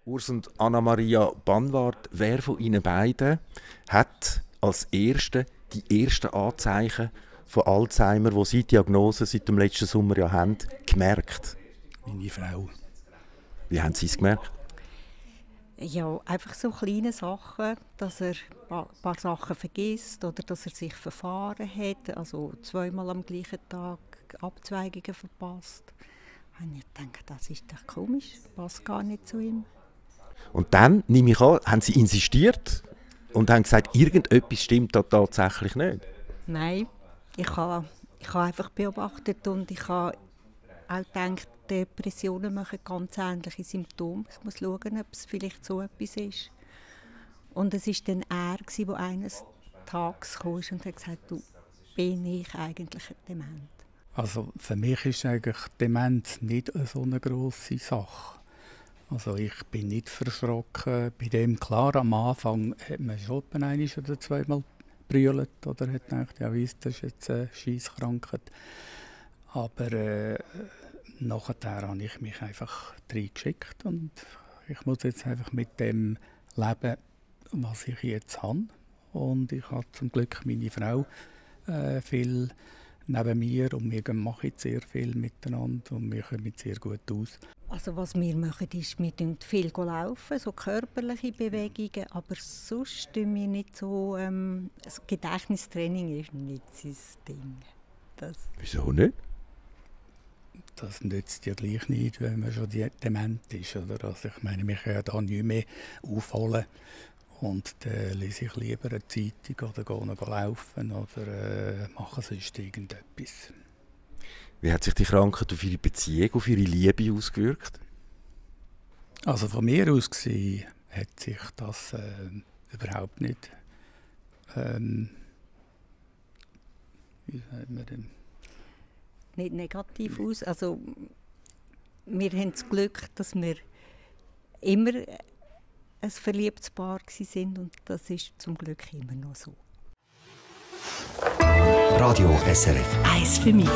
Urs und Anna-Maria Banwart, wer von Ihnen beiden hat als Erste die ersten Anzeichen von Alzheimer, die Sie Diagnose seit dem letzten Sommer ja haben, gemerkt? Meine Frau. Wie haben Sie es gemerkt? Ja, einfach so kleine Sachen, dass er ein paar Sachen vergisst oder dass er sich verfahren hat, also zweimal am gleichen Tag Abzweigungen verpasst. Und ich denke, das ist doch komisch, passt gar nicht zu ihm. Und dann, nehme ich an, haben Sie insistiert und haben gesagt, irgendetwas stimmt da tatsächlich nicht? Nein, ich habe einfach beobachtet und ich habe auch gedacht, Depressionen machen ganz ähnliche Symptome. Ich muss schauen, ob es vielleicht so etwas ist. Und es war dann er, der eines Tages kam und hat gesagt, du, bin ich eigentlich dement? Also für mich ist eigentlich Demenz nicht so eine grosse Sache. Also ich bin nicht verschrocken. Bei dem, klar, am Anfang hat man schon einmal oder zweimal gebrüllt oder hat gedacht, ja weiss, das ist jetzt eine Scheisskrankheit. Aber nachher habe ich mich einfach reingeschickt und ich muss jetzt einfach mit dem leben, was ich jetzt habe. Und ich habe zum Glück meine Frau viel neben mir und wir machen sehr viel miteinander und wir kommen sehr gut aus. Also was wir machen, ist, wir laufen viel, so körperliche Bewegungen, aber sonst tun wir nicht so, das Gedächtnistraining ist nicht sein Ding. Wieso nicht? Das nützt ja gleich nicht, wenn man schon dement ist. Oder? Also ich meine, wir können ja da nicht mehr aufholen. Und dann lese ich lieber eine Zeitung oder gehe noch laufen oder mache sonst irgendetwas. Wie hat sich die Krankheit auf Ihre Beziehung, auf Ihre Liebe ausgewirkt? Also von mir aus gesehen hat sich das überhaupt nicht, wie sagt man denn? Nicht negativ aus. Also, wir haben das Glück, dass wir immer ein verliebtes Paar waren und das ist zum Glück immer noch so. Radio SRF. Eins für mich.